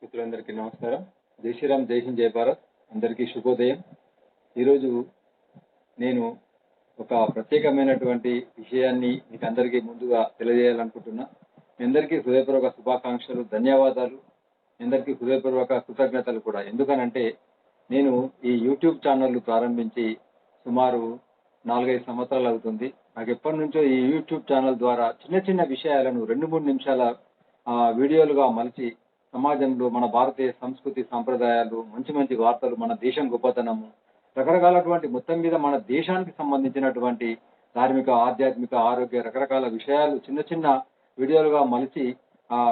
మిత్రులందరికీ నమస్కారం. జై శ్రీరామ్, జై హింద్, జై భారత్. అందరికీ శుభోదయం. ఈరోజు నేను ఒక ప్రత్యేకమైనటువంటి విషయాన్ని మీకు అందరికీ ముందుగా తెలియజేయాలనుకుంటున్నా. మీ అందరికీ హృదయపూర్వక శుభాకాంక్షలు, ధన్యవాదాలు. మీ అందరికీ హృదయపూర్వక కృతజ్ఞతలు కూడా. ఎందుకనంటే నేను ఈ యూట్యూబ్ ఛానల్ ప్రారంభించి సుమారు 4-5 సంవత్సరాలు అవుతుంది. నాకు ఎప్పటి నుంచో ఈ యూట్యూబ్ ఛానల్ ద్వారా చిన్న చిన్న విషయాలను 2-3 నిమిషాల వీడియోలుగా మలిచి సమాజంలో మన భారతీయ సంస్కృతి సాంప్రదాయాలు, మంచి మంచి వార్తలు, మన దేశం గొప్పతనము, రకరకాలటువంటి మొత్తం మీద మన దేశానికి సంబంధించినటువంటి ధార్మిక, ఆధ్యాత్మిక, ఆరోగ్య రకరకాల విషయాలు చిన్న చిన్న వీడియోలుగా మలిచి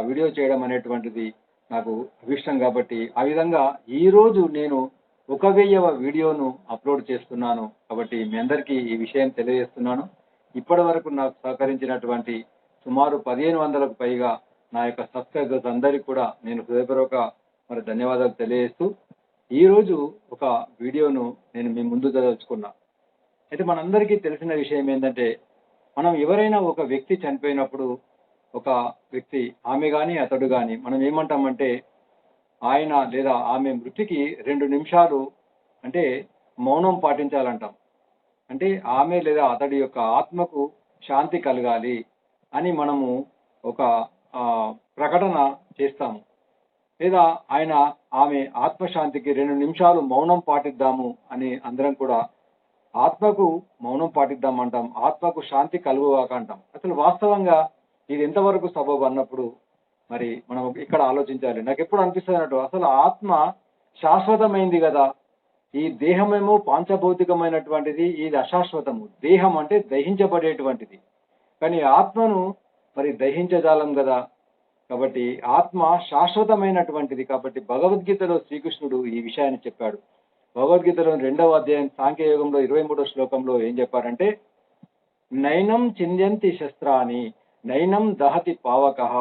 వీడియో చేయడం అనేటువంటిది నాకు అభిష్టం. కాబట్టి ఆ విధంగా ఈరోజు నేను 1000వ వీడియోను అప్లోడ్ చేస్తున్నాను. కాబట్టి మీ అందరికీ ఈ విషయం తెలియజేస్తున్నాను. ఇప్పటి వరకు నాకు సహకరించినటువంటి సుమారు 1500కు పైగా నా యొక్క సబ్స్క్రైబర్స్ అందరికీ కూడా నేను హృదయపూర్వక ధన్యవాదాలు తెలియజేస్తూ ఈరోజు ఒక వీడియోను నేను మీ ముందు చదవచ్చుకున్నా. అయితే మనందరికీ తెలిసిన విషయం ఏంటంటే, మనం ఎవరైనా ఒక వ్యక్తి చనిపోయినప్పుడు, ఒక వ్యక్తి ఆమె కానీ అతడు కానీ మనం ఏమంటామంటే, ఆయన లేదా ఆమె మృతికి 2 నిమిషాలు అంటే మౌనం పాటించాలంటాం. అంటే ఆమె లేదా అతడి యొక్క ఆత్మకు శాంతి కలగాలి అని మనము ఒక ప్రకటన చేస్తాము. లేదా ఆమె ఆత్మశాంతికి 2 నిమిషాలు మౌనం పాటిద్దాము అని అందరం కూడా ఆత్మకు మౌనం పాటిద్దామంటాం. ఆత్మకు శాంతి కలుగుగాక అంటాం. అసలు వాస్తవంగా ఇది ఎంతవరకు సబబు అన్నప్పుడు మరి మనం ఇక్కడ ఆలోచించాలి. నాకు ఎప్పుడు అనిపిస్తుంది అన్నట్టు, అసలు ఆత్మ శాశ్వతమైంది కదా. ఈ దేహమేమో పాంచభౌతికమైనటువంటిది, ఇది అశాశ్వతము. దేహం అంటే దహించబడేటువంటిది, కానీ ఆత్మను మరి దహించజాలం కదా. కాబట్టి ఆత్మ శాశ్వతమైనటువంటిది. కాబట్టి భగవద్గీతలో శ్రీకృష్ణుడు ఈ విషయాన్ని చెప్పాడు. భగవద్గీతలో 2వ అధ్యాయం సాంఖ్యయోగంలో 23వ శ్లోకంలో ఏం చెప్పారంటే, నైనం చింద్యంతి శస్త్రాని నైనం దహతి పావకః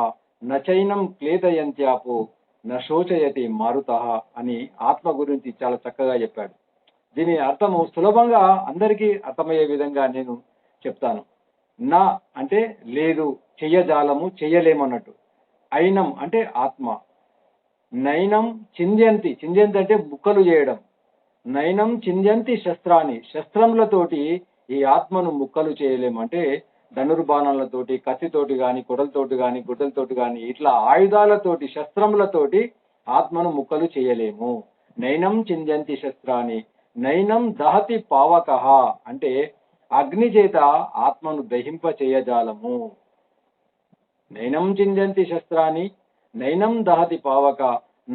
నచైనం క్లేదయంత్యాపో నశోచయతి మారుతః అని ఆత్మ గురించి చాలా చక్కగా చెప్పాడు. దీని అర్థము సులభంగా అందరికీ అర్థమయ్యే విధంగా నేను చెప్తాను. నా అంటే లేదు, చెయ్యజాలము, చెయ్యలేమన్నట్టు. అయినం అంటే ఆత్మ. నైనం చింద్యంతి, చింద్యంతి అంటే ముక్కలు చేయడం. నైనం చింద్యంతి శస్త్రాన్ని, శస్త్రములతోటి ఈ ఆత్మను ముక్కలు చేయలేము. అంటే ధనుర్బాణాలతోటి, కత్తితోటి కానీ, కొడలతోటి కానీ, గుడ్డలతోటి కానీ, ఇట్లా ఆయుధాలతోటి, శస్త్రములతోటి ఆత్మను ముక్కలు చేయలేము. నైనం చింద్యంతి శస్త్రాన్ని నైనం దహతి పావకః అంటే అగ్ని చేత ఆత్మను దహింప చేయజాలము. నైనం చింద్యంతి శస్త్రాన్ని నైనం దహతి పావక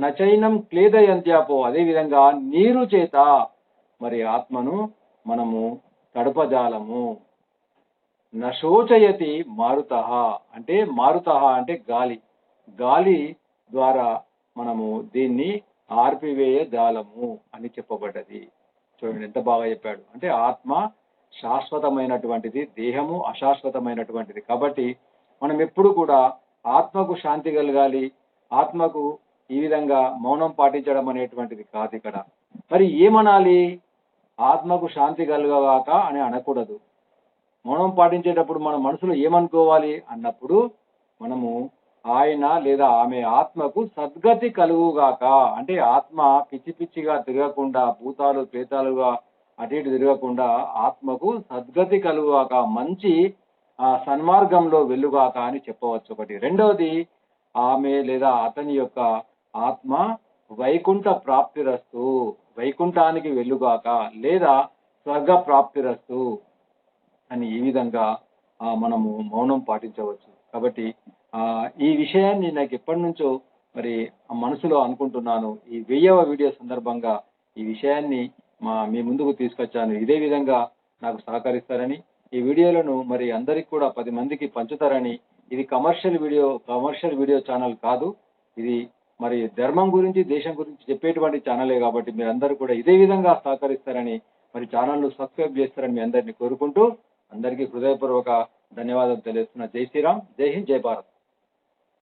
నచైనం క్లేదయంత్యాపో, అదేవిధంగా నీరు చేత మరి ఆత్మను మనము తడపజాలము. నశోచయతి మారుతః అంటే మారుతః అంటే గాలి, గాలి ద్వారా మనము దీన్ని ఆర్పివేయజాలము అని చెప్పబడ్డది. చూడండి ఎంత బాగా చెప్పాడు. అంటే ఆత్మ శాశ్వతమైనటువంటిది, దేహము అశాశ్వతమైనటువంటిది. కాబట్టి మనం ఎప్పుడు కూడా ఆత్మకు శాంతి కలగాలి, ఆత్మకు ఈ విధంగా మౌనం పాటించడం అనేటువంటిది కాదు ఇక్కడ. మరి ఏమనాలి? ఆత్మకు శాంతి కలుగాక అని అనకూడదు. మౌనం పాటించేటప్పుడు మన మనసులో ఏమనుకోవాలి అన్నప్పుడు, మనము ఆయన లేదా ఆమె ఆత్మకు సద్గతి కలుగుగాక అంటే ఆత్మ పిచ్చి పిచ్చిగా తిరగకుండా, భూతాలు ప్రేతాలుగా అటు ఇటు తిరగకుండా ఆత్మకు సద్గతి కలుగుగాక, మంచి సన్మార్గంలో వెళ్ళుగాక అని చెప్పవచ్చు ఒకటి. రెండవది, ఆమె లేదా అతని యొక్క ఆత్మ వైకుంఠ ప్రాప్తిరస్తు, వైకుంఠానికి వెళ్ళుగాక లేదా స్వర్గ ప్రాప్తిరస్తు అని ఈ విధంగా మనము మౌనం పాటించవచ్చు. కాబట్టి ఈ విషయాన్ని నాకు ఎప్పటి నుంచో మరి మనసులో అనుకుంటున్నాను. ఈ 1000వ వీడియో సందర్భంగా ఈ విషయాన్ని మీ ముందుకు తీసుకొచ్చాను. ఇదే విధంగా నాకు సహకరిస్తారని, ఈ వీడియోలను మరి అందరికి కూడా 10 మందికి పంచుతారని. ఇది కమర్షియల్ వీడియో ఛానల్ కాదు. ఇది మరి ధర్మం గురించి, దేశం గురించి చెప్పేటువంటి ఛానలే. కాబట్టి మీరందరూ కూడా ఇదే విధంగా సహకరిస్తారని, మరి ఛానల్ను సబ్స్క్రైబ్ చేస్తారని మీ అందరినీ కోరుకుంటూ అందరికీ హృదయపూర్వక ధన్యవాదాలు తెలియజేస్తున్నా. జై శ్రీరామ్, జై హింద్, జై భారత్.